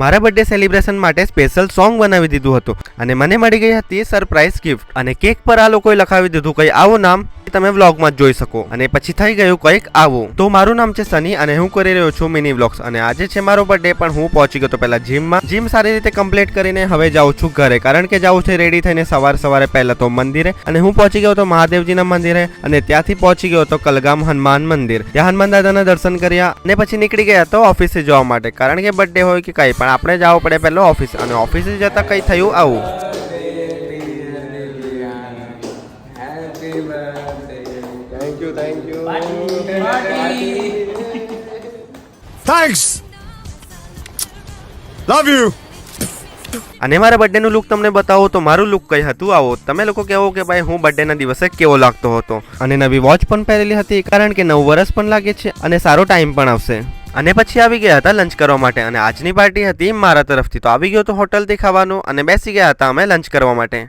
મારા birthday celebration માટે special song બનાવી દીધું હતું અને મને મળી ગઈ હતી સરપ્રાઈઝ ગિફ્ટ અને કેક પર આ લોકોએ લખાવી દીધું કંઈ આવું નામ તમે વ્લોગમાં જોઈ શકો અને પછી થઈ ગયું કંઈક આવું. તો મારું નામ છે સની અને હું કરી રહ્યો છું મિની વ્લોગ્સ અને આજે છે મારો બર્થડે પણ હું પહોંચી ગયો તો પહેલા જીમ સારી રીતે કમ્પ્લીટ કરીને હવે જાઉં છું ઘરે કારણ કે જાઉં છે રેડી થઈને સવારે પહેલા તો મંદિરે અને હું પહોંચી ગયો તો મહાદેવજીના મંદિરે અને ત્યાંથી પહોંચી ગયો તો કલગામ હનુમાન મંદિર. ત્યાં હનુમાન દાદાના દર્શન કર્યા અને પછી નીકળી ગયા તો ઓફિસે જવા માટે કારણ કે બર્થડે હોય કે કંઈ પણ આપણે જવું પડે પહેલો ઓફિસ અને ઓફિસે જતા કંઈ થયું આવું. Thanks. Love you. અને મારા બર્થડેનું લુક તમને બતાવો તો મારું લુક કઈ હતું આવો. તમે લોકો કહેવો કે ભાઈ હું બર્થડેના દિવસે કેવો લાગતો હતો અને નવી વોચ પણ પહેરેલી હતી કારણ કે 9 વર્ષ પણ લાગે છે અને સારો ટાઈમ પણ આવશે. અને પછી આવી ગયા હતા લંચ કરવા માટે અને આજની પાર્ટી હતી મારા તરફથી. તો આવી ગયો તો હોટલથી ખાવાનું અને બેસી ગયા હતા અમે લંચ કરવા માટે.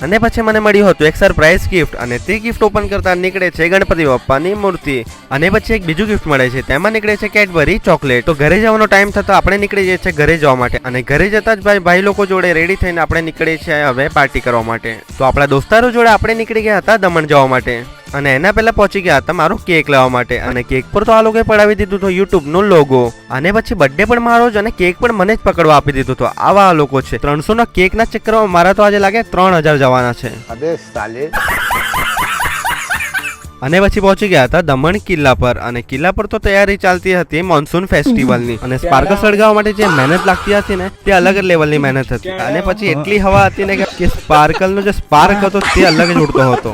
અને પછી મને મળ્યું હતું એક સરપ્રાઈઝ ગિફ્ટ અને તે ગિફ્ટ ઓપન કરતા નીકળે છે ગણપતિ બાપ્પાની મૂર્તિ અને પછી એક બીજું ગિફ્ટ મળે છે તેમાં નીકળે છે કેડબરી ચોકલેટ. તો ઘરે જવાનો ટાઈમ થતો આપણે નીકળી જઈએ છીએ ઘરે જવા માટે અને ઘરે જતા જ ભાઈ લોકો જોડે રેડી થઈને આપણે નીકળીએ છીએ હવે પાર્ટી કરવા માટે. તો આપણા દોસ્તારો જોડે આપણે નીકળી ગયા હતા દમણ જવા માટે અને એના પહેલા પહોંચી ગયા હતા મારો કેક લેવા માટે અને કેક પર તો આ લોકોએ પડાવી દીધું હતું YouTube નો લોગો અને પછી બર્થડે પણ મારો જ અને કેક પણ મને જ પકડવા આપી દીધું હતું. આવા લોકો છે 300 ના કેક ના ચક્કરમાં મારા તો આજે લાગે 3000 જવાના છે. अबे साले. અને પછી પહોંચી ગયા હતા દમણ કિલ્લા પર અને કિલ્લા પર તો તૈયારી ચાલતી હતી મોન્સૂન ફેસ્ટિવલની અને સ્પાર્કલ સળગાવવા માટે જે મહેનત લાગતી હતી ને તે અલગ જ લેવલની મહેનત હતી અને પછી એટલી હવા હતી ને કે સ્પાર્કલનો જે સ્પાર્ક હતો તે અલગ જ ઉડતો હતો.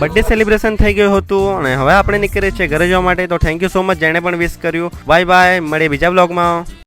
બર્થડે સેલિબ્રેશન થઈ ગયું હતું અને હવે આપણે નીકળીએ છીએ ઘરે જવા માટે. તો થેન્ક યુ સો મચ જેણે પણ વિશ કર્યું. બાય બાય, મળીએ બીજા બ્લોગમાં.